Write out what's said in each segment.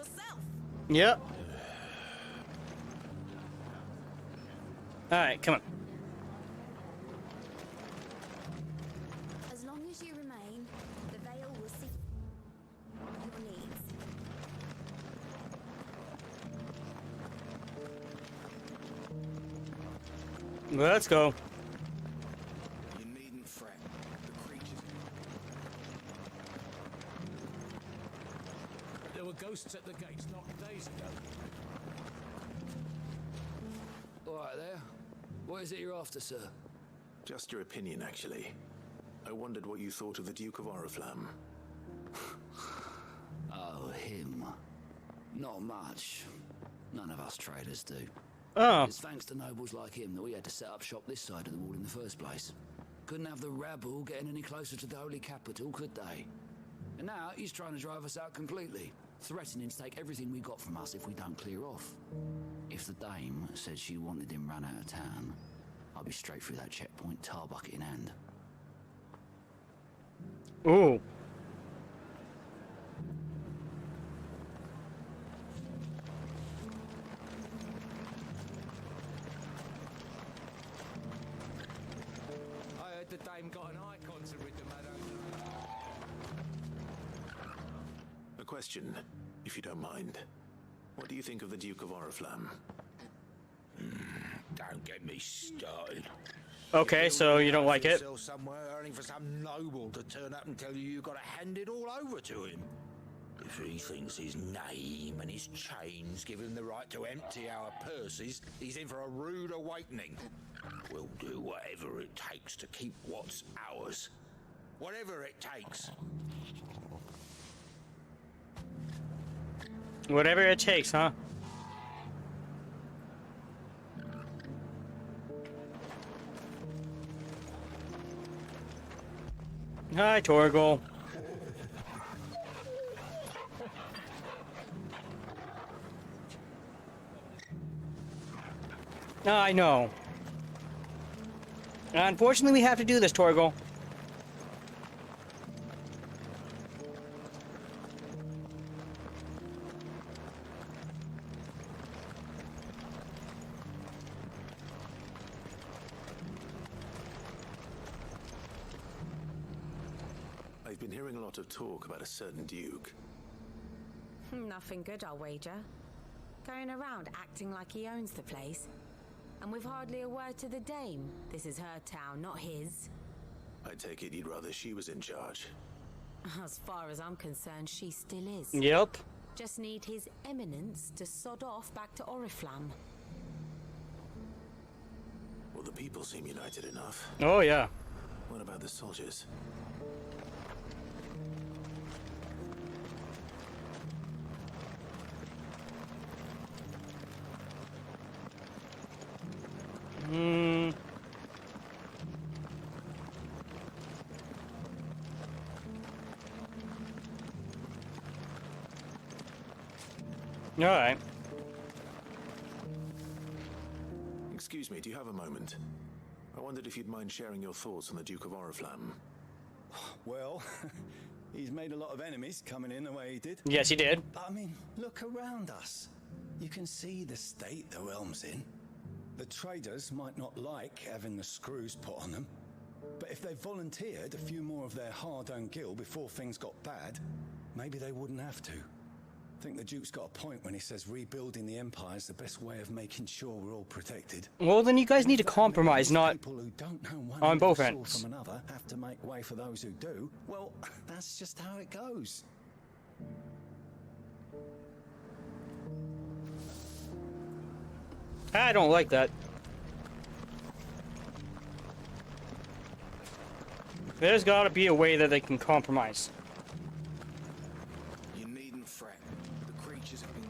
yourself. Yep. Alright, come on. As long as you remain, the veil will see your needs. Let's go. You needn't fret. The creatures. There were ghosts at the gates not days ago. All right there. What is it you're after, sir? Just your opinion, actually. I wondered what you thought of the Duke of Oriflamme. Oh, him. Not much. None of us traders do. Oh. It's thanks to nobles like him that we had to set up shop this side of the wall in the first place. Couldn't have the rabble getting any closer to the holy capital, could they? And now he's trying to drive us out completely, threatening to take everything we got from us if we don't clear off. If the dame said she wanted him run out of town, I'll be straight through that checkpoint, tar bucket in hand. Ooh. I heard the dame got an icon to rid the madam. A question, if you don't mind. What do you think of the Duke of Oriflamme? Don't get me started. Okay, so you don't like it? Somewhere earning for some noble to turn up and tell you got to hand it all over to him. If he thinks his name and his chains give him the right to empty our purses, he's in for a rude awakening. We'll do whatever it takes to keep what's ours. Whatever it takes. Whatever it takes, huh? Hi, Torgal. I know. Unfortunately, we have to do this, Torgal. I've been hearing a lot of talk about a certain duke. Nothing good, I'll wager. Going around acting like he owns the place. And with hardly a word to the dame. This is her town, not his. I take it you'd rather she was in charge. As far as I'm concerned, she still is. Yep. Just need his eminence to sod off back to Oriflamme. Well, the people seem united enough. Oh, yeah. What about the soldiers? Hmm. All right. Excuse me, do you have a moment? I wondered if you'd mind sharing your thoughts on the Duke of Oriflamme. Well, he's made a lot of enemies coming in the way he did. Yes, he did. But I mean, look around us. You can see the state the realm's in. The traders might not like having the screws put on them, but if they volunteered a few more of their hard-earned gil before things got bad, maybe they wouldn't have to. I think the Duke's got a point when he says rebuilding the Empire is the best way of making sure we're all protected. Well, then you guys need to compromise, not People who don't know one on end of both the sword ends. from another have to make way for those who do. Well, that's just how it goes. I don't like that. There's got to be a way that they can compromise. You needn't fret. The creatures have been...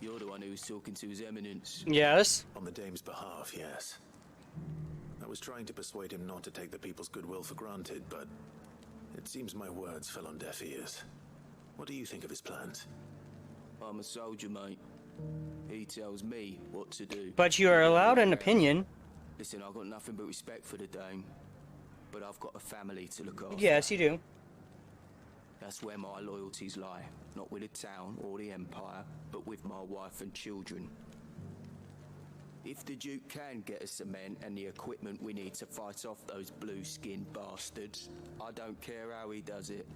You're the one who was talking to his eminence. Yes. On the dame's behalf, yes. I was trying to persuade him not to take the people's goodwill for granted, but it seems my words fell on deaf ears. What do you think of his plans? I'm a soldier, mate. He tells me what to do. But you are allowed an opinion. Listen, I've got nothing but respect for the Dame, but I've got a family to look after. Yes, you do. That's where my loyalties lie. Not with the town or the Empire, but with my wife and children. If the Duke can get us the men and the equipment we need to fight off those blue-skinned bastards, I don't care how he does it.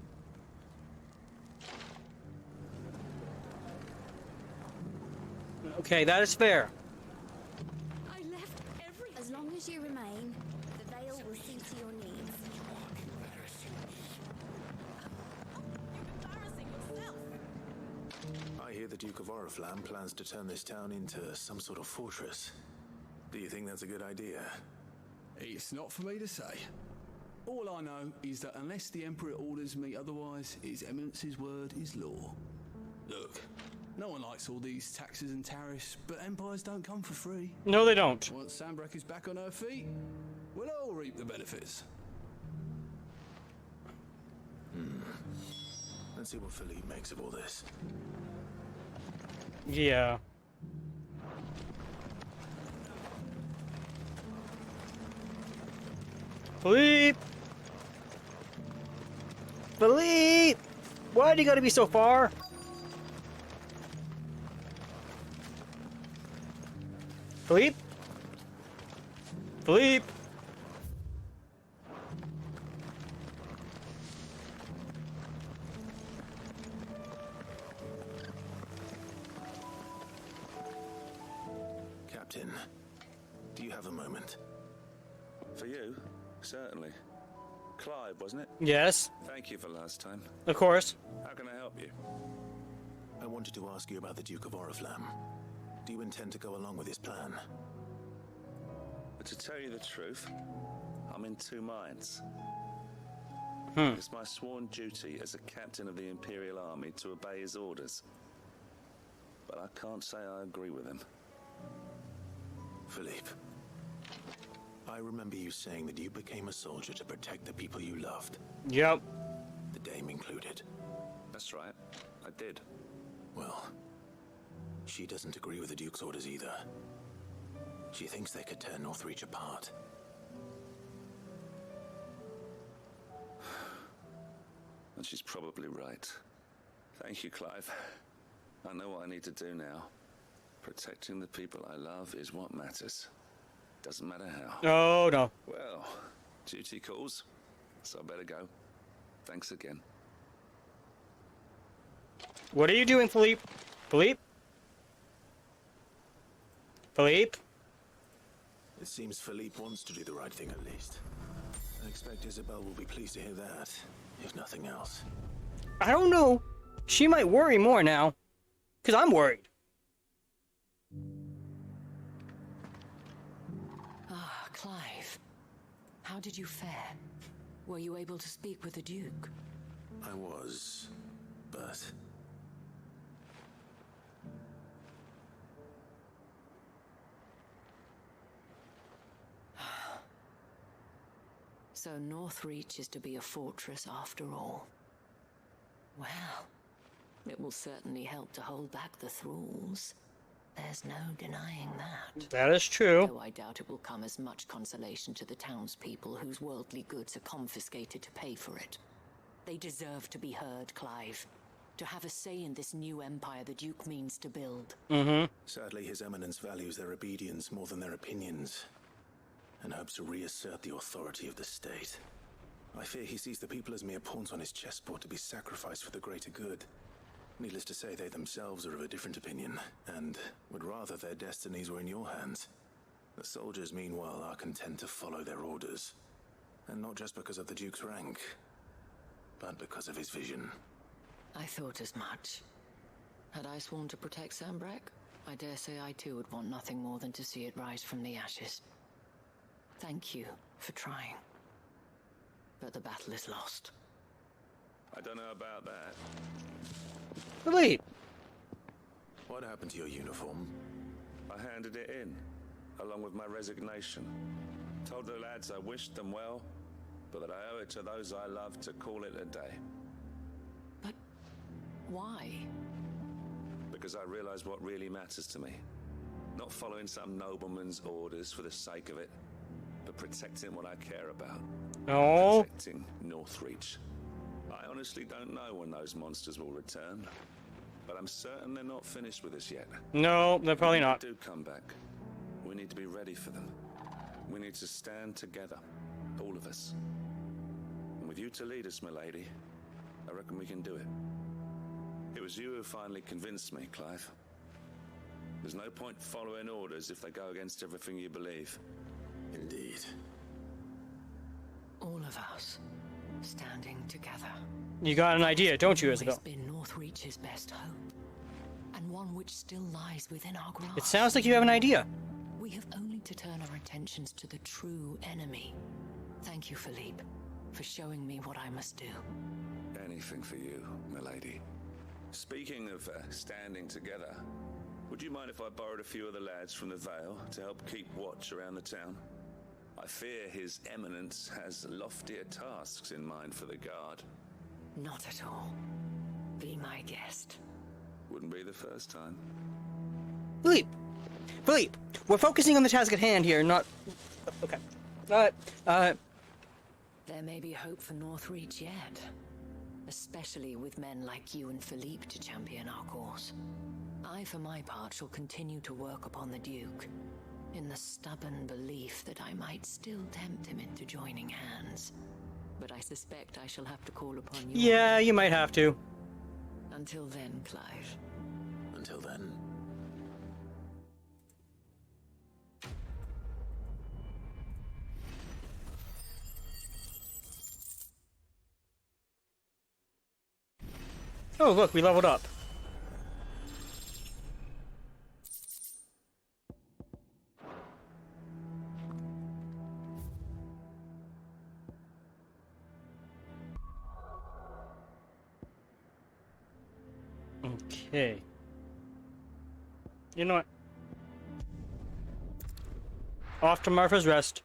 Okay, that is fair. I left every. As long as you remain, the veil will see to your needs. Embarrassing yourself. I hear the Duke of Oriflamme plans to turn this town into some sort of fortress. Do you think that's a good idea? It's not for me to say. All I know is that unless the Emperor orders me otherwise, His Eminence's word is law. Look, no one likes all these taxes and tariffs, but empires don't come for free. No, they don't. Once Sanbreque is back on her feet, we'll all reap the benefits. Let's see what Philippe makes of all this. Yeah. Philippe! Philippe! Why do you gotta be so far? Philippe? Philippe? Captain, do you have a moment? For you? Certainly. Clive, wasn't it? Yes, Thank you for last time. of course. How can I help you? I wanted to ask you about the Duke of Oriflamme. Do you intend to go along with his plan? But to tell you the truth, I'm in two minds. It's my sworn duty as a captain of the Imperial Army to obey his orders. But I can't say I agree with him. Philippe, I remember you saying that you became a soldier to protect the people you loved, Yep. the Dame included. That's right, I did. Well, she doesn't agree with the Duke's orders either. She thinks they could tear Northreach apart. And she's probably right. Thank you, Clive. I know what I need to do now. Protecting the people I love is what matters. Doesn't matter how. Oh, no. Well, duty calls, so I better go. Thanks again. What are you doing, Philippe? Philippe? Philippe? It seems Philippe wants to do the right thing at least. I expect Isabel will be pleased to hear that, if nothing else. I don't know. She might worry more now. Because I'm worried. Ah, Clive. How did you fare? Were you able to speak with the Duke? I was, but... So Northreach is to be a fortress after all. Well, it will certainly help to hold back the thralls. There's no denying that. That is true. Though I doubt it will come as much consolation to the townspeople whose worldly goods are confiscated to pay for it. They deserve to be heard, Clive. To have a say in this new empire the Duke means to build. Sadly, His Eminence values their obedience more than their opinions, and hopes to reassert the authority of the state. I fear he sees the people as mere pawns on his chessboard to be sacrificed for the greater good. Needless to say, they themselves are of a different opinion, and would rather their destinies were in your hands. The soldiers, meanwhile, are content to follow their orders. And not just because of the Duke's rank, but because of his vision. I thought as much. Had I sworn to protect Sanbreque, I dare say I too would want nothing more than to see it rise from the ashes. Thank you for trying. But the battle is lost. I don't know about that. Philippe! What happened to your uniform? I handed it in, along with my resignation. Told the lads I wished them well, but that I owe it to those I love to call it a day. But why? because I realized what really matters to me. Not following some nobleman's orders for the sake of it, but protecting what I care about. No. Protecting Northreach. I honestly don't know when those monsters will return, but I'm certain they're not finished with us yet. No, they're probably When not. they do come back, we need to be ready for them. We need to stand together, all of us. And with you to lead us, milady, I reckon we can do it. It was you who finally convinced me, Clive. There's no point following orders if they go against everything you believe. Indeed. All of us standing together. You got an idea, don't you, Isabel? It's been Northreach's best hope, and one which still lies within our grasp. It sounds like you have an idea. We have only to turn our attentions to the true enemy. Thank you, Philippe, for showing me what I must do. Anything for you, milady. Speaking of standing together, would you mind if I borrowed a few of the lads from the Vale to help keep watch around the town? I fear His Eminence has loftier tasks in mind for the guard. Not at all. Be my guest. Wouldn't be the first time. Philippe! Philippe! We're focusing on the task at hand here, not... Okay. There may be hope for Northreach yet. Especially with men like you and Philippe to champion our cause. I, for my part, shall continue to work upon the Duke, in the stubborn belief that I might still tempt him into joining hands. But I suspect I shall have to call upon you. Yeah, you might have to. Until then, Clive. Until then. Oh, look, we leveled up. Okay. You know what? Off to Martha's Rest.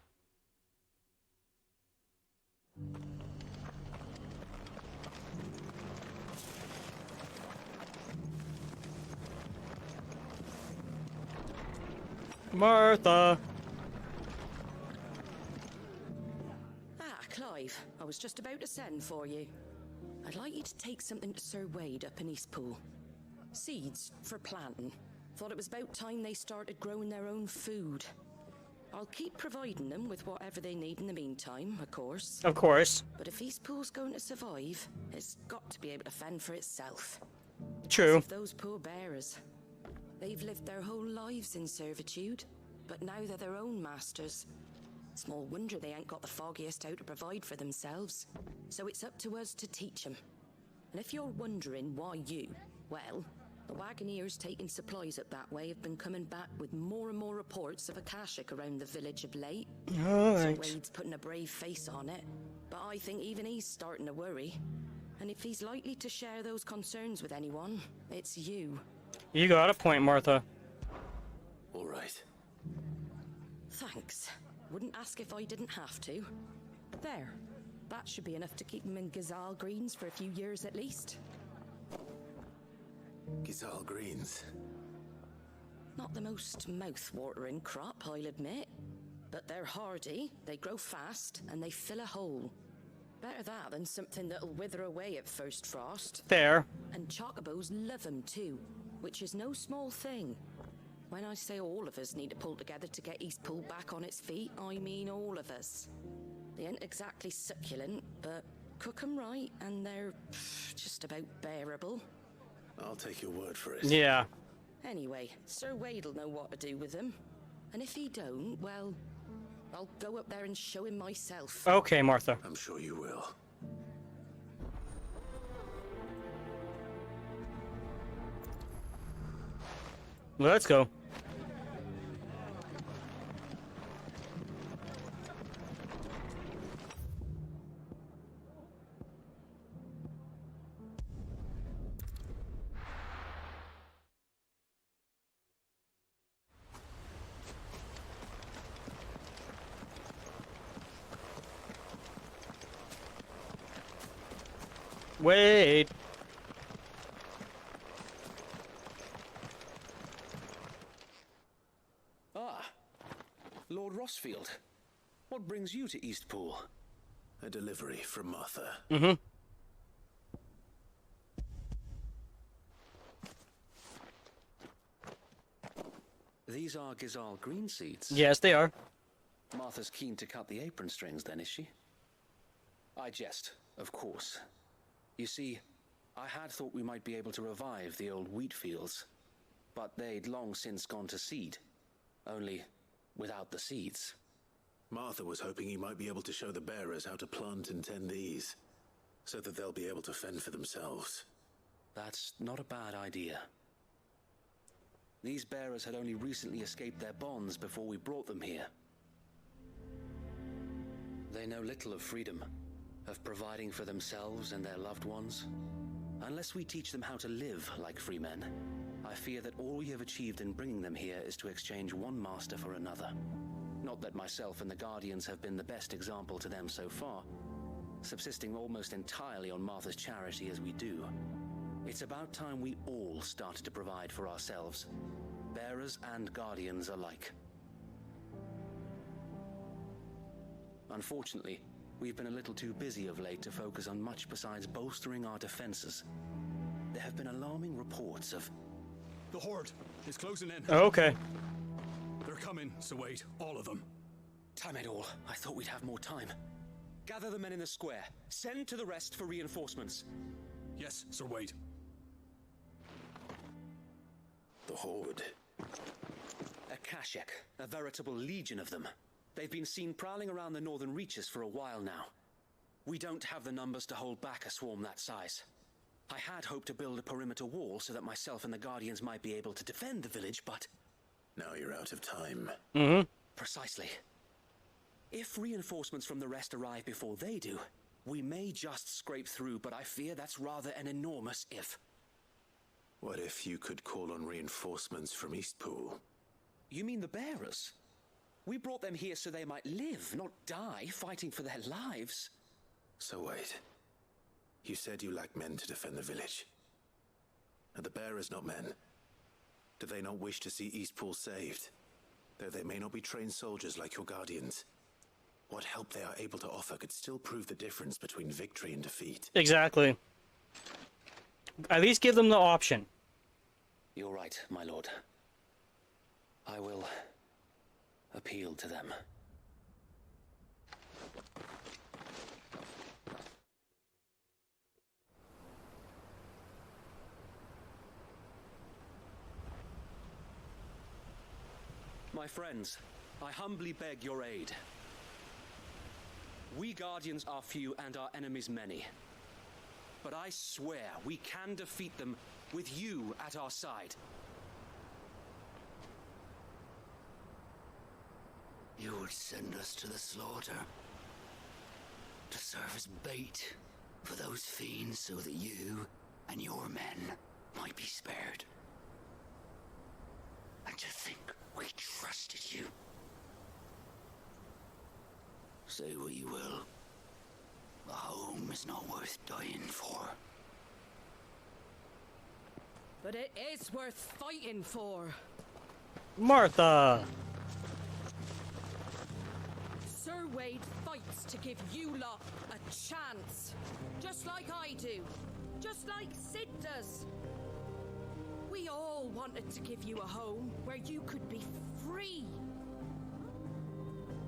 Martha! Ah, Clive. I was just about to send for you. I'd like you to take something to Sir Wade up in Eastpool. Seeds for planting. Thought it was about time they started growing their own food. I'll keep providing them with whatever they need in the meantime, of course. Of course. But if Eastpool's going to survive, it's got to be able to fend for itself. True. As if those poor bearers. They've lived their whole lives in servitude, but now they're their own masters. Small wonder they ain't got the foggiest how to provide for themselves. So it's up to us to teach them. And if you're wondering why you, well, the wagoneers taking supplies up that way have been coming back with more and more reports of Akashic around the village of late. Alright. So Wade's putting a brave face on it, but I think even he's starting to worry. And if he's likely to share those concerns with anyone, it's you. You got a point, Martha. All right. Thanks. Wouldn't ask if I didn't have to. There. That should be enough to keep him in Gazal Greens for a few years at least. Gazal Greens. Not the most mouth-watering crop, I'll admit. But they're hardy, they grow fast, and they fill a hole. Better that than something that'll wither away at first frost. Fair. And chocobos love them too, which is no small thing. When I say all of us need to pull together to get Eastpool back on its feet, I mean all of us. They ain't exactly succulent, but cook 'em right and they're just about bearable. I'll take your word for it. Yeah. Anyway, Sir Wade'll know what to do with them. And if he don't, well, I'll go up there and show him myself. Okay, Martha. I'm sure you will. Let's go. Wait. Ah, Lord Rossfield. What brings you to Eastpool? A delivery from Martha. Mm-hmm. These are Gizal green seeds. Yes, they are. Martha's keen to cut the apron strings then, is she? I jest, of course. You see, I had thought we might be able to revive the old wheat fields, but they'd long since gone to seed, only without the seeds. Martha was hoping he might be able to show the bearers how to plant and tend these, so that they'll be able to fend for themselves. That's not a bad idea. These bearers had only recently escaped their bonds before we brought them here. They know little of freedom, of providing for themselves and their loved ones. Unless we teach them how to live like free men, I fear that all we have achieved in bringing them here is to exchange one master for another. Not that myself and the Guardians have been the best example to them so far, subsisting almost entirely on Martha's charity as we do. It's about time we all started to provide for ourselves, bearers and Guardians alike. Unfortunately, we've been a little too busy of late to focus on much besides bolstering our defenses. There have been alarming reports of... The Horde is closing in. Oh, okay. They're coming, so wait, all of them. Damn it all, I thought we'd have more time. Gather the men in the square. Send to the rest for reinforcements. Yes, Sir Wade. The Horde. A Kashek, a veritable legion of them. They've been seen prowling around the northern reaches for a while now. We don't have the numbers to hold back a swarm that size. I had hoped to build a perimeter wall so that myself and the Guardians might be able to defend the village, but... Now you're out of time. Mm-hmm. Precisely. If reinforcements from the rest arrive before they do, we may just scrape through, but I fear that's rather an enormous if. What if you could call on reinforcements from Eastpool? You mean the bearers? We brought them here so they might live, not die, fighting for their lives. So wait. You said you lack men to defend the village. Are the bearers not men? Do they not wish to see Eastpool saved? Though they may not be trained soldiers like your Guardians. What help they are able to offer could still prove the difference between victory and defeat. Exactly. At least give them the option. You're right, my lord. I will appeal to them. My friends, I humbly beg your aid. We Guardians are few and our enemies many. But I swear we can defeat them with you at our side. You would send us to the slaughter, to serve as bait for those fiends so that you and your men might be spared. And to think we trusted you. Say what you will. A home is not worth dying for. But it is worth fighting for. Martha! Sir Wade fights to give you lot a chance. Just like I do. Just like Sid does. We all wanted to give you a home where you could be free.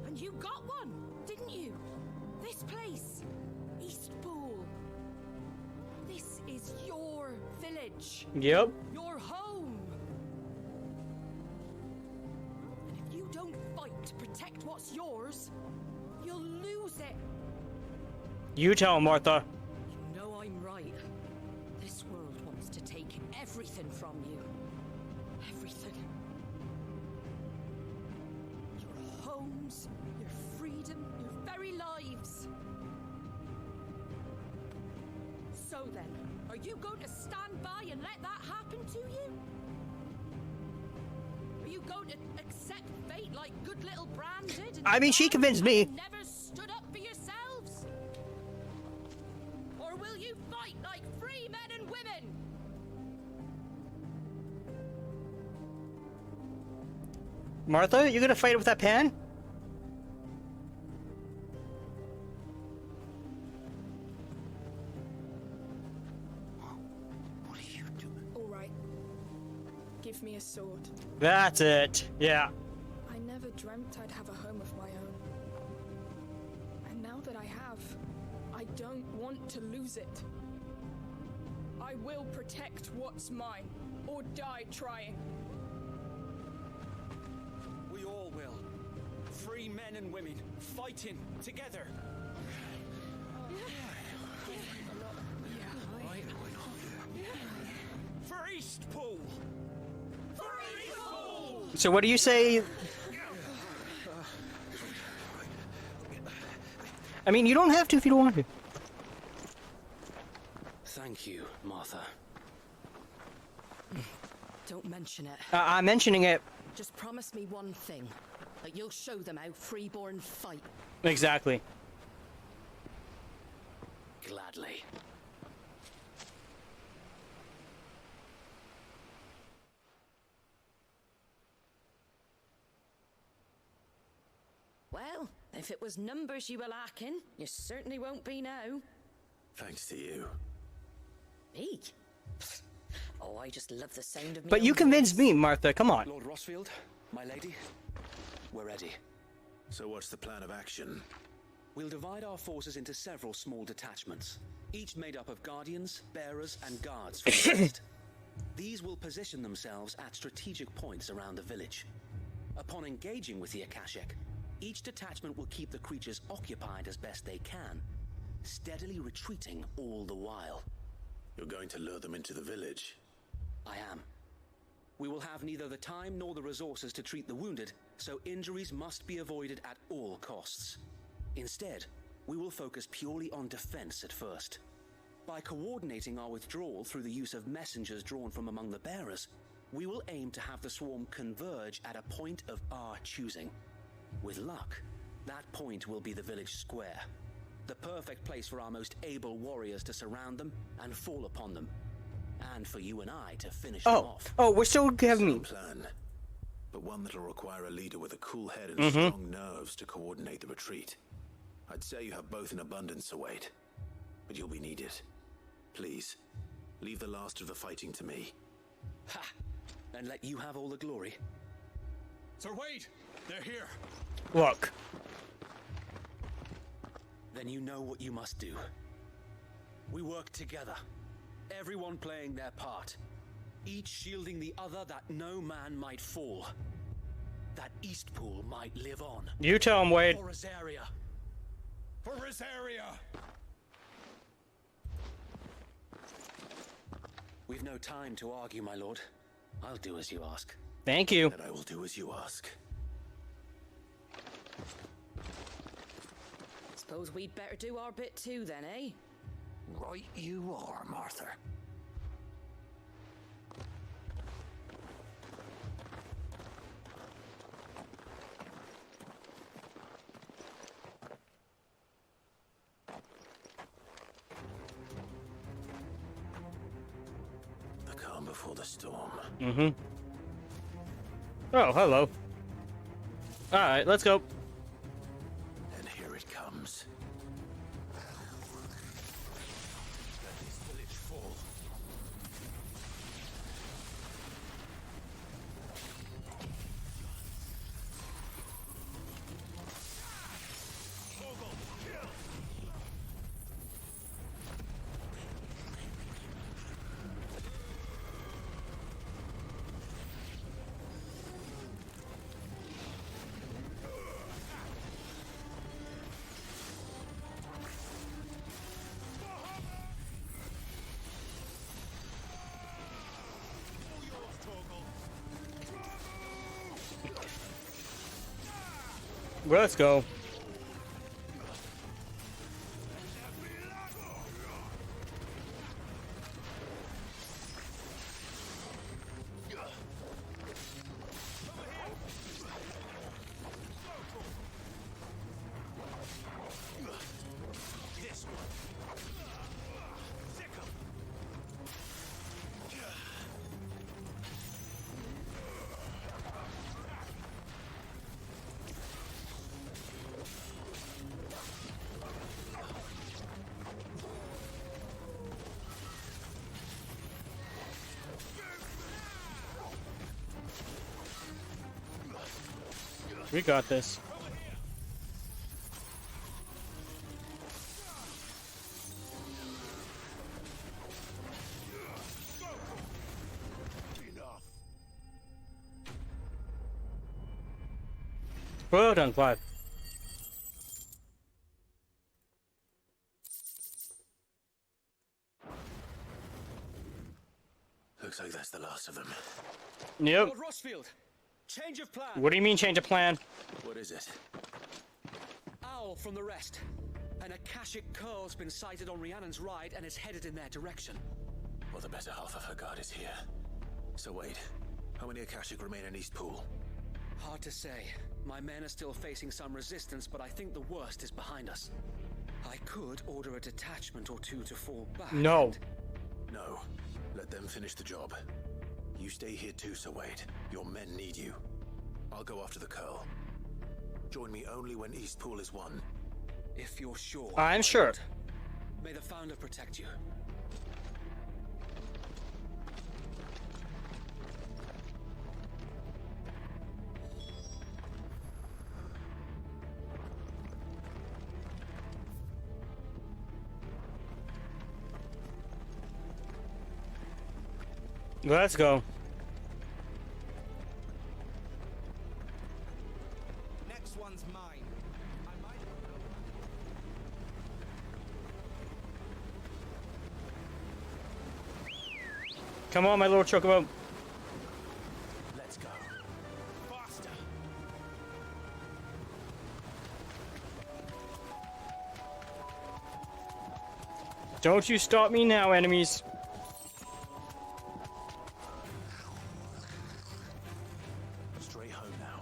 And you got one, didn't you? This place, Eastpool. This is your village. Yep. Your home. And if you don't fight to protect what's yours, you'll lose it. You tell him, Martha. You know I'm right. This world wants to take everything from you. Everything. Your homes, your freedom, your very lives. So then, are you going to stand by and let that happen to you? Are you going to accept fate like good little Bran did? I mean, she convinced me. Never stood up for yourselves? Or will you fight like free men and women? Martha, you gonna fight with that pan? What are you doing? All right. Give me a sword. That's it. Yeah. I never dreamt I'd have a home of my own. And now that I have, I don't want to lose it. I will protect what's mine, or die trying. We all will. Free men and women, fighting together. For Eastpool! For Eastpool! So what do you say? I mean, you don't have to if you don't want to. Thank you, Martha. Don't mention it. I'm mentioning it. Just promise me one thing. That you'll show them how freeborn fight. Exactly. Gladly. Well, if it was numbers you were lacking, you certainly won't be now. Thanks to you. Me? Oh, I just love the sound of me. But you convinced me, Martha. Come on. Lord Rossfield, my lady, we're ready. So what's the plan of action? We'll divide our forces into several small detachments, each made up of guardians, bearers, and guards from the west. These will position themselves at strategic points around the village. Upon engaging with the Akashic, each detachment will keep the creatures occupied as best they can, steadily retreating all the while. You're going to lure them into the village? I am. We will have neither the time nor the resources to treat the wounded, so injuries must be avoided at all costs. Instead, we will focus purely on defense at first. By coordinating our withdrawal through the use of messengers drawn from among the bearers, we will aim to have the swarm converge at a point of our choosing. With luck, that point will be the village square. The perfect place for our most able warriors to surround them and fall upon them. And for you and I to finish them off. Oh, we're still having me. Plan, but one that'll require a leader with a cool head and strong nerves to coordinate the retreat. I'd say you have both in abundance await, but you'll be needed. Please, leave the last of the fighting to me. Ha! And let you have all the glory. Sir Wade, they're here. Look. Then you know what you must do. We work together, everyone playing their part, each shielding the other that no man might fall, that Eastpool might live on. You tell him, Wade. For Rosaria. For Rosaria! We've no time to argue, my lord. I'll do as you ask. Thank you. And I will do as you ask. Suppose we'd better do our bit too then, eh? Right you are, Martha. The calm before the storm. Oh, hello. Alright, let's go. And here it comes. Let this village fall. Let's go. We got this. Well done, Clive. Looks like that's the last of them. Yep. Lord Rossfield, change of plan. What do you mean change of plan? What is it? Owl from the rest. An Akashic curl's been sighted on Rhiannon's ride and is headed in their direction. Well, the better half of her guard is here. So wait, how many Akashic remain in Eastpool? Hard to say. My men are still facing some resistance, but I think the worst is behind us. I could order a detachment or two to fall back. No. No. Let them finish the job. You stay here too, Sir Wade. Your men need you. I'll go after the Curl. Join me only when Eastpool is won. If you're sure. I'm sure. Lord. May the Founder protect you. Let's go. Next one's mine. Come on, my little chocobo. Let's go. Faster. Don't you stop me now, enemies. Stray home now.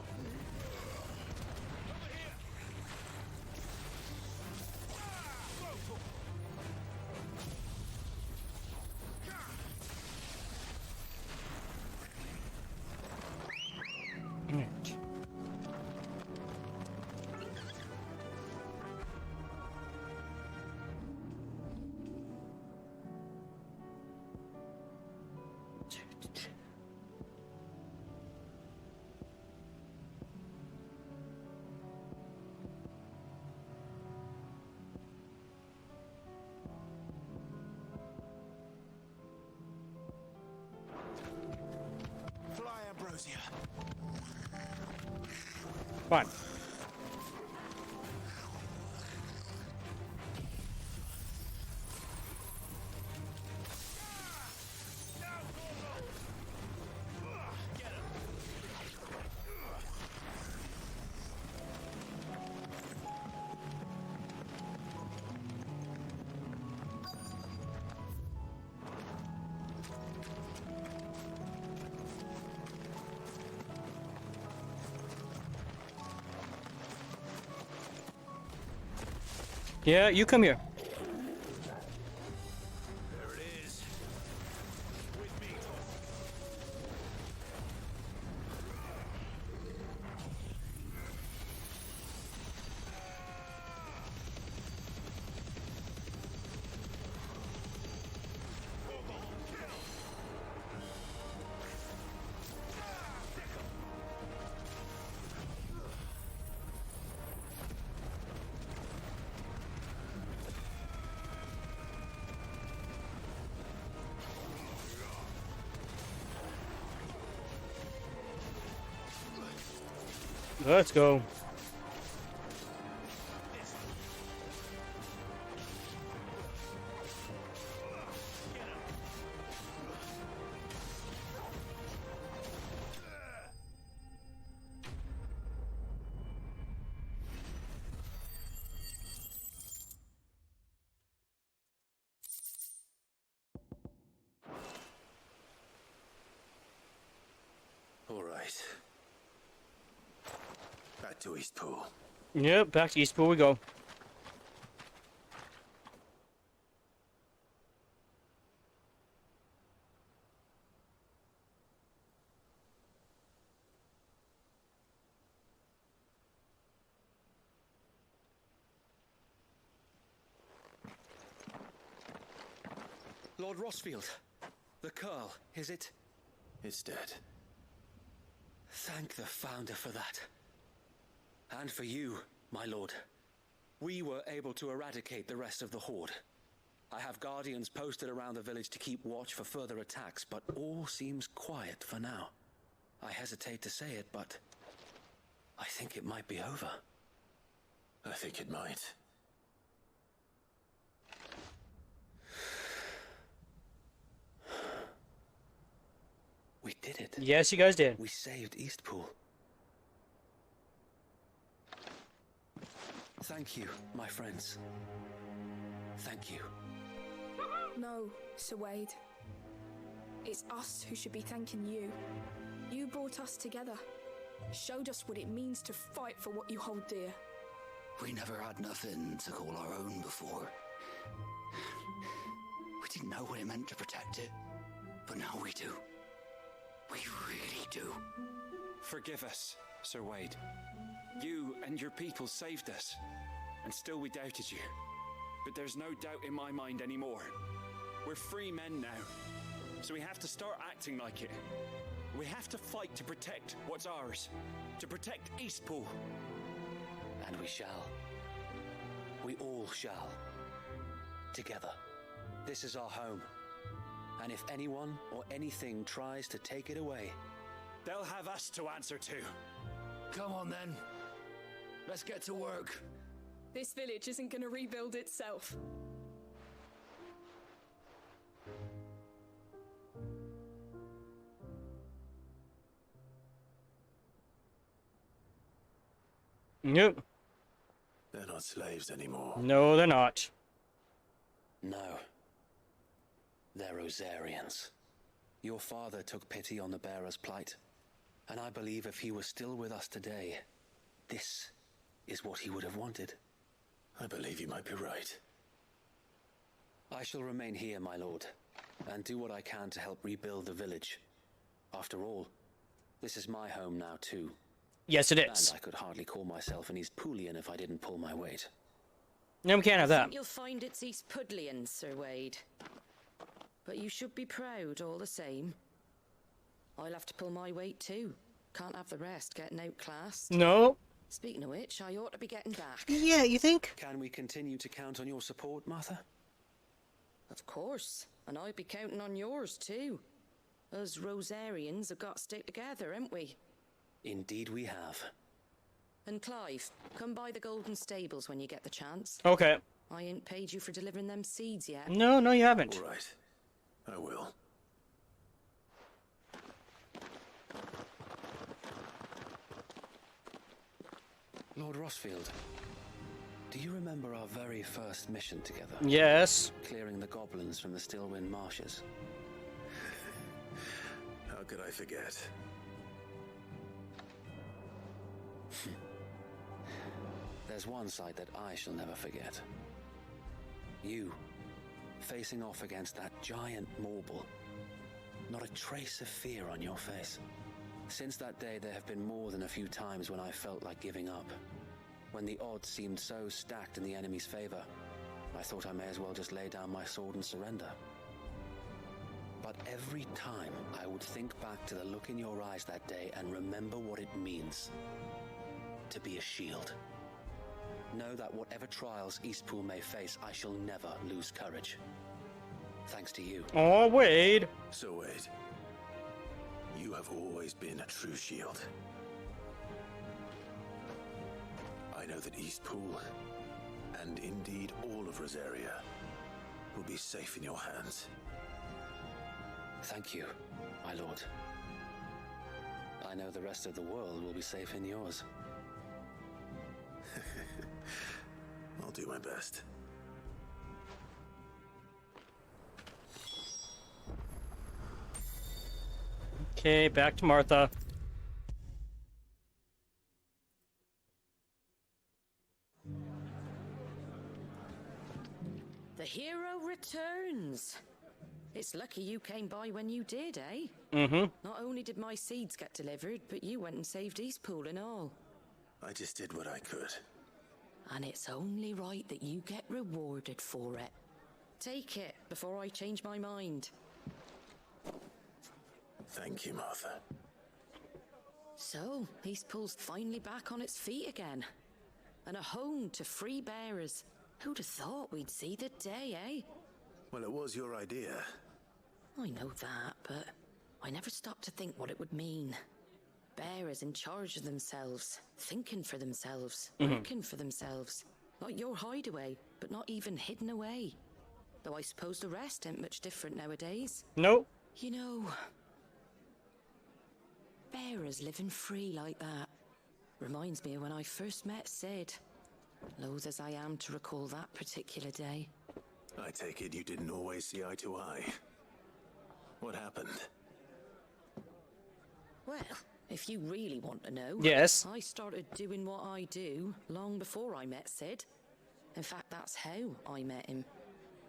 Fly, Ambrosia. Fine. Yeah, you come here. There it is. With me. Let's go. All right. Back to Eastpool. Yep, back to Eastpool we go. Lord Rossfield, the Curl, is it? It's dead. Thank the Founder for that. And for you, my lord. We were able to eradicate the rest of the Horde. I have guardians posted around the village to keep watch for further attacks, but all seems quiet for now. I hesitate to say it, but I think it might be over. I think it might. We did it. Yes, you guys did. We saved Eastpool. Thank you, my friends. Thank you. No, Sir Wade. It's us who should be thanking you. You brought us together. Showed us what it means to fight for what you hold dear. We never had nothing to call our own before. We didn't know what it meant to protect it, but now we do. We really do. Forgive us, Sir Wade. You and your people saved us, and still we doubted you. But there's no doubt in my mind anymore. We're free men now, so we have to start acting like it. We have to fight to protect what's ours, to protect Eastpool. And we shall. We all shall. Together. This is our home. And if anyone or anything tries to take it away, they'll have us to answer to. Come on then. Let's get to work. This village isn't going to rebuild itself. Nope. They're not slaves anymore. No, they're not. no. They're Rosarians. Your father took pity on the bearer's plight, and I believe if he was still with us today, this is what he would have wanted. I believe you might be right. I shall remain here, my lord, and do what I can to help rebuild the village. After all, this is my home now too. Yes, it is. And I could hardly call myself an Eastpoolian if I didn't pull my weight. No, we can't have that. You'll find it's Eastpudlian, Sir Wade. But you should be proud all the same. I'll have to pull my weight too. Can't have the rest getting outclassed. No. Speaking of which, I ought to be getting back. Yeah, you think? Can we continue to count on your support, Martha? Of course. And I'd be counting on yours too. Us Rosarians have got to stick together, haven't we? Indeed we have. And Clive, come by the Golden Stables when you get the chance. Okay. I ain't paid you for delivering them seeds yet. No, you haven't. All right. I will. Lord Rossfield, do you remember our very first mission together? Yes. Clearing the goblins from the Stillwind marshes. How could I forget? There's one sight that I shall never forget. You, facing off against that giant Morble. Not a trace of fear on your face. Since that day, there have been more than a few times when I felt like giving up. When the odds seemed so stacked in the enemy's favor, I thought I may as well just lay down my sword and surrender. But every time I would think back to the look in your eyes that day and remember what it means to be a shield. Know that whatever trials Eastpool may face, I shall never lose courage. Thanks to you. Oh, Wade. So Wade, you have always been a true shield. I know that Eastpool, and indeed all of Rosaria, will be safe in your hands. Thank you, my lord. I know the rest of the world will be safe in yours. I'll do my best. Okay, back to Martha. The hero returns. It's lucky you came by when you did, eh? Mm-hmm. Not only did my seeds get delivered, but you went and saved Eastpool and all. I just did what I could. And it's only right that you get rewarded for it. Take it before I change my mind. Thank you, Martha. So, Eastpool's finally back on its feet again. And a home to free bearers. Who'd have thought we'd see the day, eh? Well, it was your idea. I know that, but I never stopped to think what it would mean. Bearers in charge of themselves, thinking for themselves, working for themselves. Like your hideaway, but not even hidden away. Though I suppose the rest ain't much different nowadays. Nope. You know, bearers living free like that reminds me of when I first met Sid. Loath as I am to recall that particular day. I take it you didn't always see eye to eye. What happened? Well, if you really want to know, yes, I started doing what I do long before I met Sid. In fact, that's how I met him.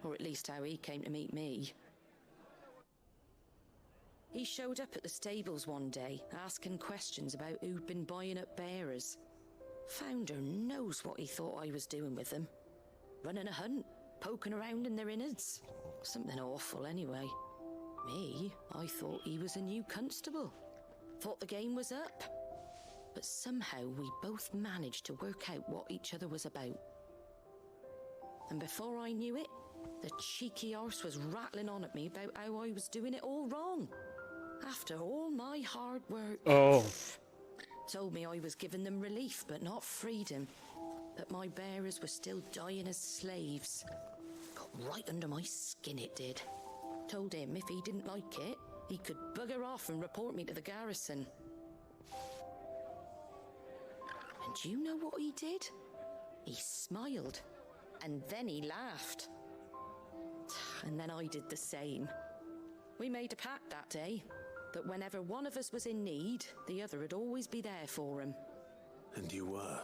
Or at least how he came to meet me. He showed up at the stables one day, asking questions about who'd been buying up bearers. Founder knows what he thought I was doing with them. Running a hunt, poking around in their innards. Something awful anyway. Me, I thought he was a new constable. Thought the game was up. But somehow we both managed to work out what each other was about. And before I knew it, the cheeky arse was rattling on at me about how I was doing it all wrong. After all my hard work. Oh. Told me I was giving them relief, but not freedom. That my bearers were still dying as slaves. Got right under my skin, it did. Told him if he didn't like it, he could bugger off and report me to the garrison. And do you know what he did? He smiled. And then he laughed. And then I did the same. We made a pact that day, that whenever one of us was in need, the other would always be there for him. And you were?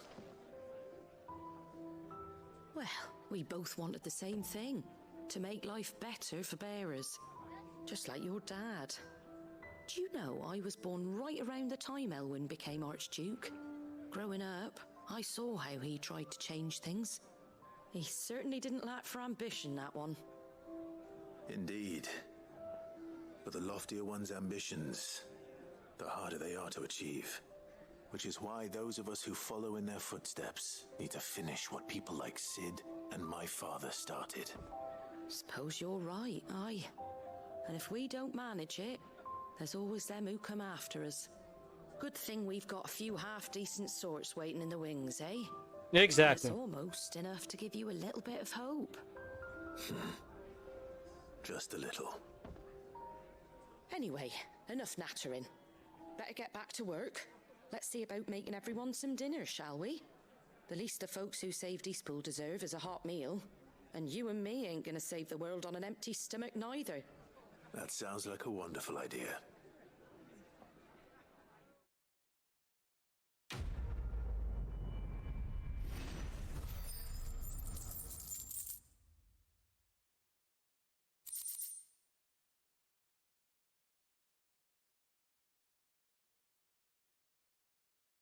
Well, we both wanted the same thing. To make life better for bearers. Just like your dad. Do you know I was born right around the time Elwyn became Archduke? Growing up, I saw how he tried to change things. He certainly didn't lack for ambition, that one. Indeed. But the loftier one's ambitions, the harder they are to achieve. Which is why those of us who follow in their footsteps need to finish what people like Sid and my father started. Suppose you're right, aye. And if we don't manage it, there's always them who come after us. Good thing we've got a few half-decent sorts waiting in the wings, eh? Exactly. It's almost enough to give you a little bit of hope. Just a little. Anyway, enough nattering. Better get back to work. Let's see about making everyone some dinner, shall we? The least the folks who saved Eastpool deserve is a hot meal. And you and me ain't gonna save the world on an empty stomach neither. That sounds like a wonderful idea.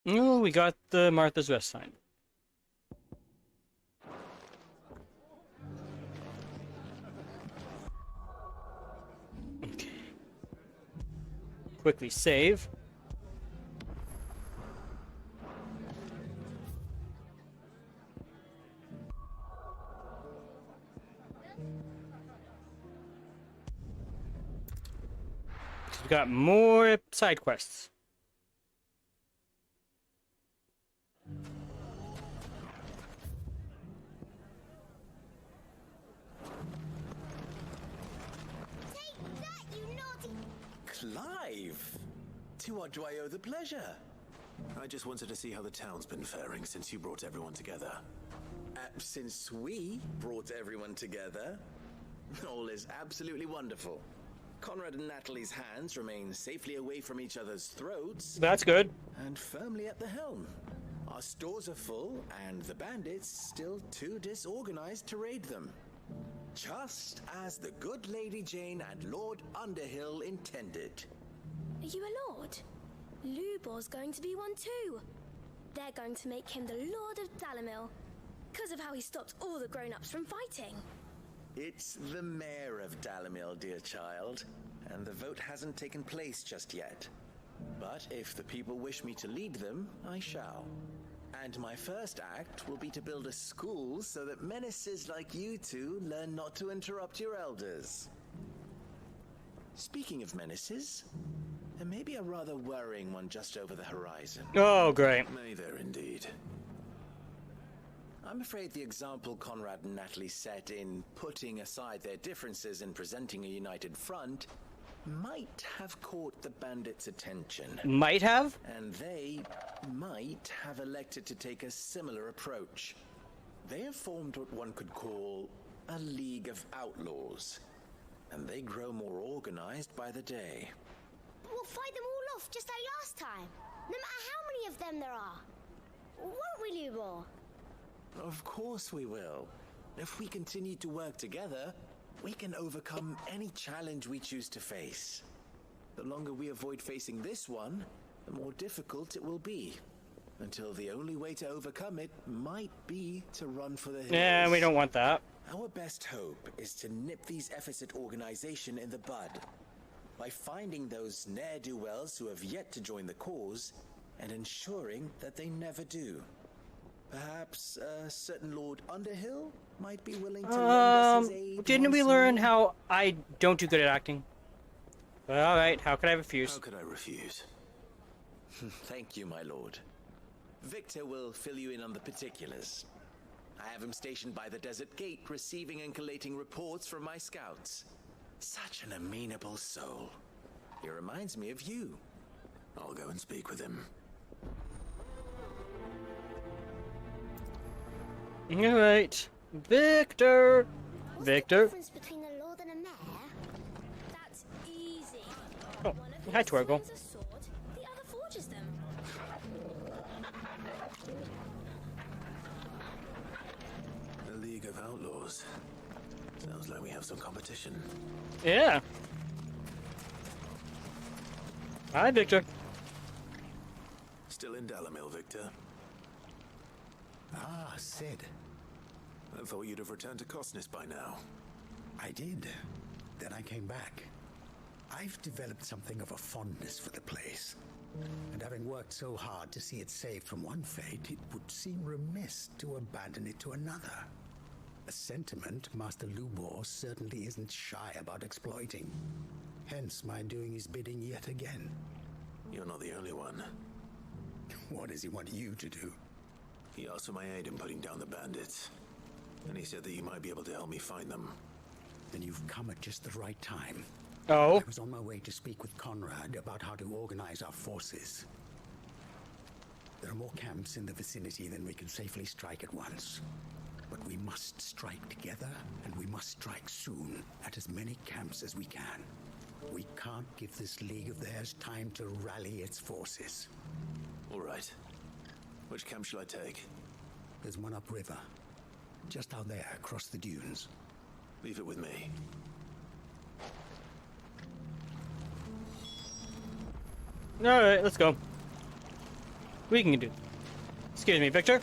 Oh, we got the Martha's Rest sign. Okay. Quickly save. We've got more side quests. Clive! To what do I owe the pleasure? I just wanted to see how the town's been faring since you brought everyone together. Since we brought everyone together, all is absolutely wonderful. Conrad and Natalie's hands remain safely away from each other's throats. That's good. And firmly at the helm. Our stores are full, and the bandits still too disorganized to raid them. Just as the good Lady Jane and Lord Underhill intended. Are you a lord? Lubor's going to be one too. They're going to make him the Lord of Dalimil, because of how he stopped all the grown-ups from fighting. It's the mayor of Dalimil, dear child, and the vote hasn't taken place just yet. But if the people wish me to lead them, I shall. And my first act will be to build a school so that menaces like you two learn not to interrupt your elders. Speaking of menaces, there may be a rather worrying one just over the horizon. Oh, great. May there indeed. I'm afraid the example Conrad and Natalie set in putting aside their differences and presenting a united front might have caught the bandits' attention. Might have? And they might have elected to take a similar approach. They have formed what one could call a League of Outlaws, and they grow more organized by the day. We'll fight them all off just like last time, no matter how many of them there are. Won't we, Lubor? Of course we will. If we continue to work together, we can overcome any challenge we choose to face. The longer we avoid facing this one, the more difficult it will be. Until the only way to overcome it might be to run for the hills. Yeah, we don't want that. Our best hope is to nip these efforts at organization in the bud by finding those ne'er-do-wells who have yet to join the cause and ensuring that they never do. Perhaps a certain Lord Underhill might be willing to lend us his aid. Didn't we learn how I don't do good at acting? Well, alright, how could I refuse? How could I refuse? Thank you, my lord. Victor will fill you in on the particulars. I have him stationed by the desert gate, receiving and collating reports from my scouts. Such an amenable soul. He reminds me of you. I'll go and speak with him. Alright. Victor! Victor? Difference between a lord and a mayor? That's easy. Oh, hi, Twergle. Swings a sword, the other forges them. A League of Outlaws. Sounds like we have some competition. Yeah. Hi, Victor. Still in Dalamil, Victor? Ah, Sid. I thought you'd have returned to Cosnis by now. I did. Then I came back. I've developed something of a fondness for the place. And having worked so hard to see it saved from one fate, it would seem remiss to abandon it to another. A sentiment Master Lubor certainly isn't shy about exploiting. Hence my doing his bidding yet again. You're not the only one. What does he want you to do? He asked for my aid in putting down the bandits. And he said that you might be able to help me find them. Then you've come at just the right time. Oh? I was on my way to speak with Conrad about how to organize our forces. There are more camps in the vicinity than we can safely strike at once. But we must strike together, and we must strike soon at as many camps as we can. We can't give this league of theirs time to rally its forces. All right. Which camp shall I take? There's one upriver. Just out there, across the dunes. Leave it with me. Alright, let's go. We can do. Excuse me, Victor?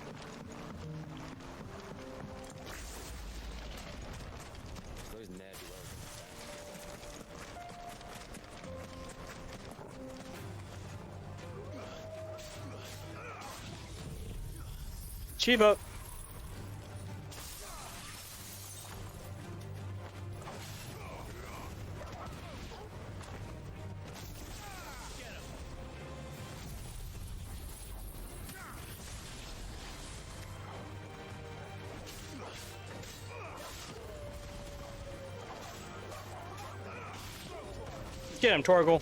Chiba. Get him, Torgal.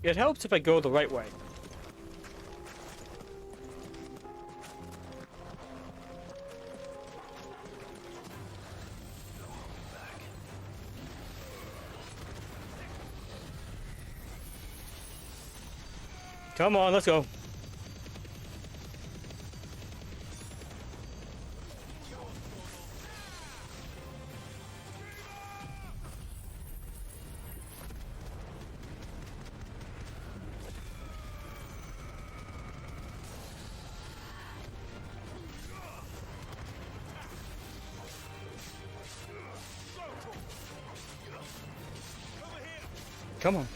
It helps if I go the right way. Come on, let's go. Come on.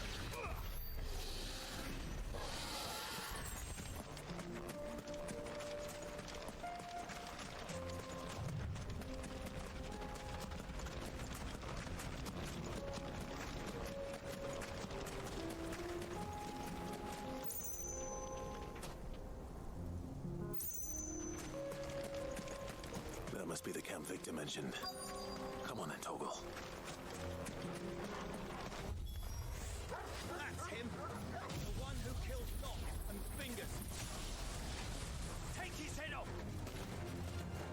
That must be the camp Victor mentioned. Come on then, Toggle. That's him. The one who killed Locke and Fingers. Take his head off.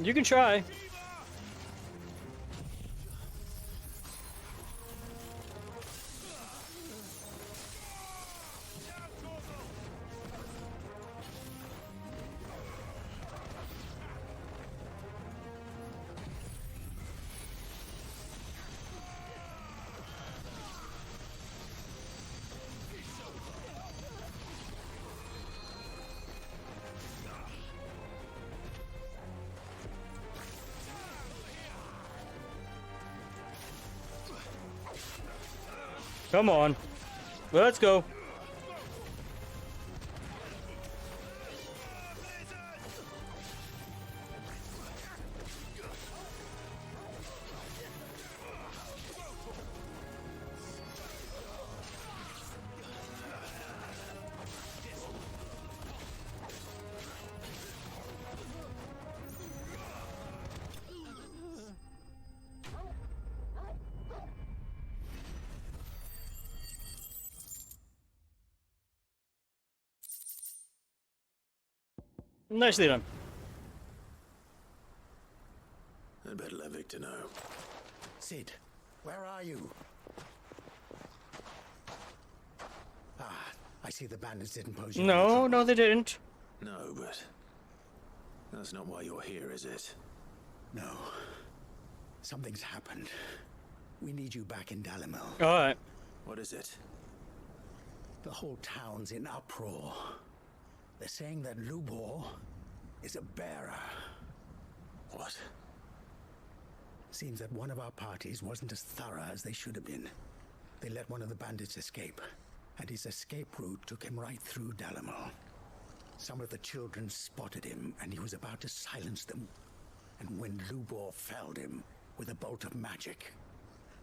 You can try. Come on. Let's go. Nicely done. I'd better let Victor know. Sid, where are you? Ah, I see the bandits didn't pose you. No, they didn't. No, but that's not why you're here, is it? No. Something's happened. We need you back in Dalimil. All right. What is it? The whole town's in uproar. They're saying that Lubor is a bearer. What? Seems that one of our parties wasn't as thorough as they should have been. They let one of the bandits escape, and his escape route took him right through Dalimil. Some of the children spotted him, and he was about to silence them. And when Lubor felled him with a bolt of magic,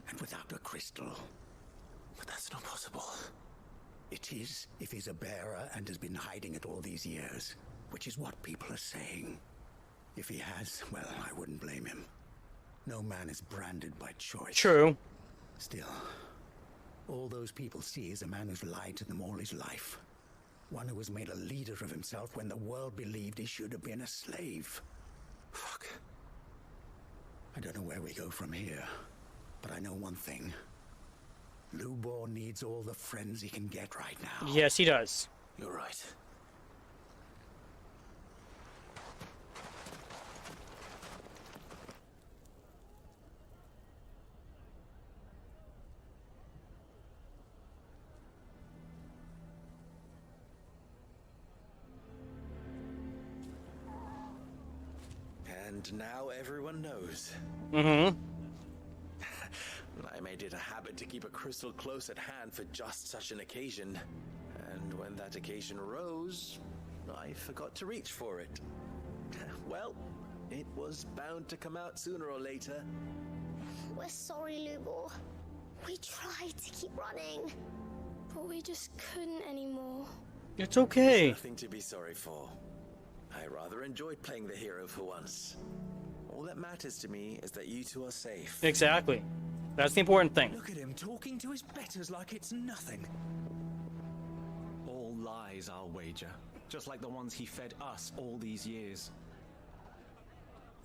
and without a crystal. But that's not possible. It is, if he's a bearer and has been hiding it all these years, which is what people are saying. If he has, well, I wouldn't blame him. No man is branded by choice. True. Still, all those people see is a man who's lied to them all his life. One who has made a leader of himself when the world believed he should have been a slave. Fuck. I don't know where we go from here, but I know one thing. Lubor needs all the friends he can get right now. Yes, he does. You're right. And now everyone knows. Mm-hmm. I made it a habit to keep a crystal close at hand for just such an occasion. And when that occasion arose, I forgot to reach for it. Well, it was bound to come out sooner or later. We're sorry, Lubor. We tried to keep running, but we just couldn't anymore. It's okay. There's nothing to be sorry for. I rather enjoyed playing the hero for once. All that matters to me is that you two are safe. Exactly. That's the important thing. Look at him talking to his betters like it's nothing. All lies, I'll wager. Just like the ones he fed us all these years.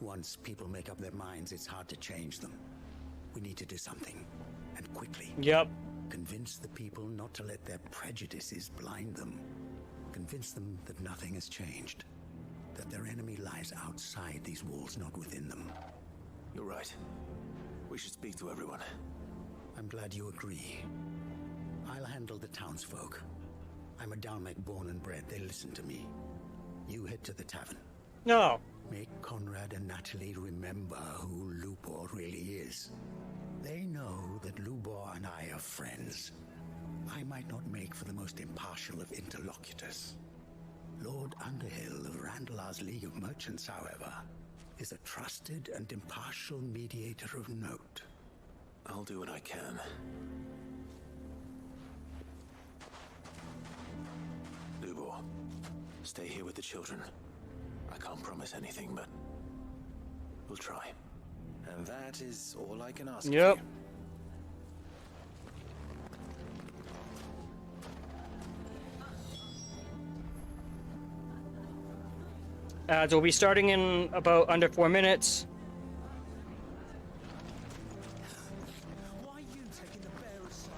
Once people make up their minds, it's hard to change them. We need to do something, and quickly. Yep. Convince the people not to let their prejudices blind them. convince them that nothing has changed. That their enemy lies outside these walls, not within them. You're right. We should speak to everyone. I'm glad you agree. I'll handle the townsfolk. I'm a Dalmek born and bred. They listen to me. You head to the tavern. No. Make Conrad and Natalie remember who Lupor really is. They know that Lubor and I are friends. I might not make for the most impartial of interlocutors. Lord Underhill of Randalar's League of Merchants, however, is a trusted and impartial mediator of note. I'll do what I can. Lubor, stay here with the children. I can't promise anything, but we'll try. And that is all I can ask Yep. of you. Ads will be starting in about under 4 minutes. Why are you taking the bearer's side?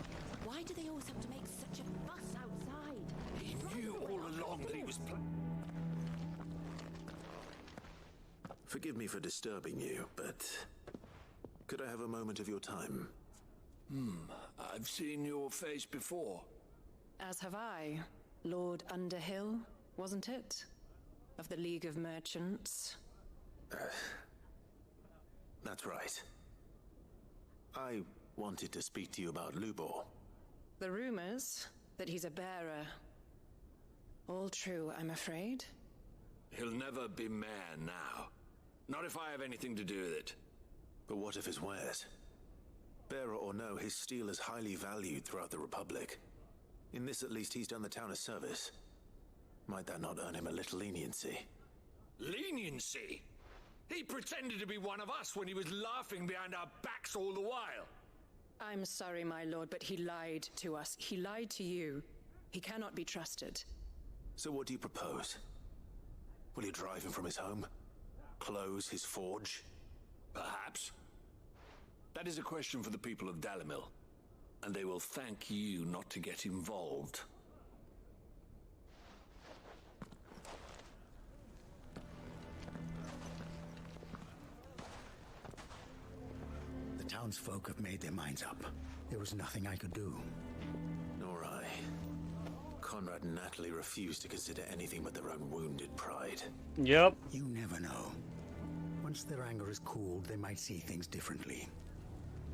Why do they always have to make such a fuss outside? He knew all along that he was Forgive me for disturbing you, but could I have a moment of your time? I've seen your face before. As have I. Lord Underhill, wasn't it? Of the League of Merchants. That's right. I wanted to speak to you about Lubor. The rumors that he's a bearer. All true, I'm afraid. He'll never be mayor now. Not if I have anything to do with it. But what of his wares? Bearer or no, his steel is highly valued throughout the Republic. In this, at least, he's done the town a service. Might that not earn him a little leniency? Leniency? He pretended to be one of us when he was laughing behind our backs all the while. I'm sorry, my lord, but he lied to us. He lied to you. He cannot be trusted. So what do you propose? Will you drive him from his home? Close his forge? Perhaps. That is a question for the people of Dalimil, and they will thank you not to get involved. The townsfolk have made their minds up. There was nothing I could do. Nor I. Conrad and Natalie refused to consider anything but their own wounded pride. Yep. You never know. Once their anger is cooled, they might see things differently.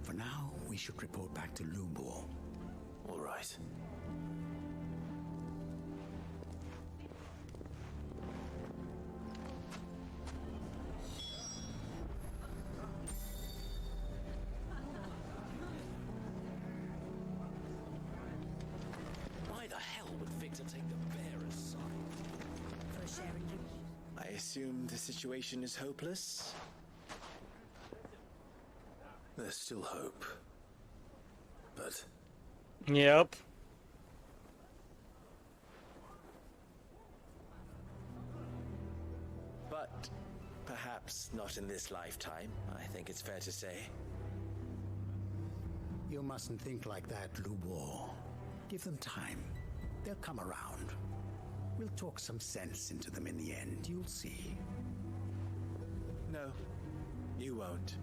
For now, we should report back to Lubor. All right. Why the hell would Victor take the bearer's side? For sharing you. I assume the situation is hopeless? There's still hope. But Yep. But perhaps not in this lifetime, I think it's fair to say. You mustn't think like that, Lubor. Give them time. They'll come around. We'll talk some sense into them in the end, you'll see. No, you won't.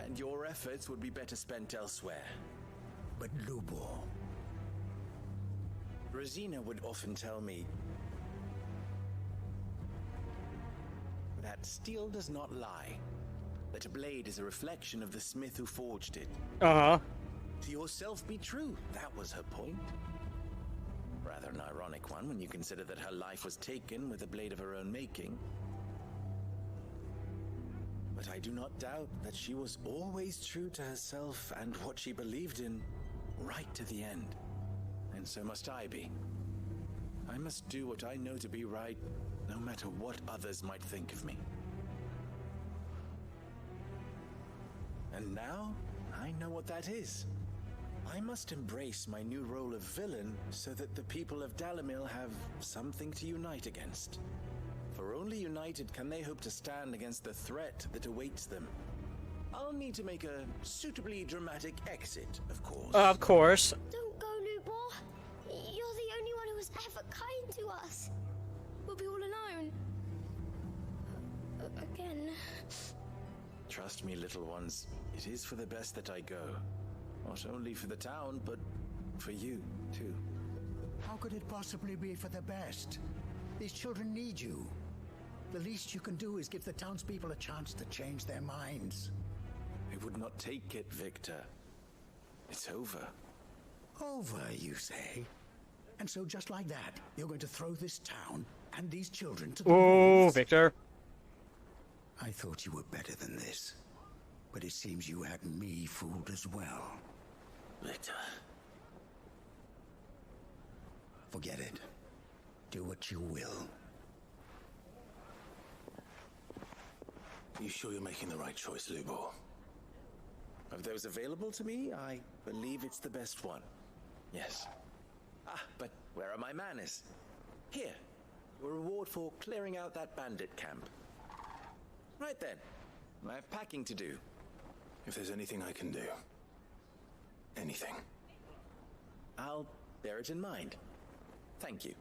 And your efforts would be better spent elsewhere. But Lubor... Rosina would often tell me that steel does not lie. That a blade is a reflection of the smith who forged it. Uh-huh. To yourself be true, that was her point. Rather an ironic one when you consider that her life was taken with a blade of her own making. But I do not doubt that she was always true to herself and what she believed in, right to the end. And so must I be. I must do what I know to be right, no matter what others might think of me. And now, I know what that is. I must embrace my new role of villain so that the people of Dalimil have something to unite against. For only united can they hope to stand against the threat that awaits them. I'll need to make a suitably dramatic exit, of course. Of course. Don't go, Lubor. You're the only one who has ever kind to us. We'll be all alone. Again. Trust me, little ones. It is for the best that I go. Not only for the town, but for you, too. How could it possibly be for the best? These children need you. The least you can do is give the townspeople a chance to change their minds. I would not take it, Victor. It's over. Over, you say? And so just like that, you're going to throw this town and these children to the wolves? Victor. I thought you were better than this. But it seems you had me fooled as well. Victor. Forget it. Do what you will. You sure you're making the right choice, Lubor? Of those available to me, I believe it's the best one. Yes. Ah, but where are my manners? Here. Your reward for clearing out that bandit camp. Right then. I have packing to do. If there's anything I can do. Anything. I'll bear it in mind. Thank you.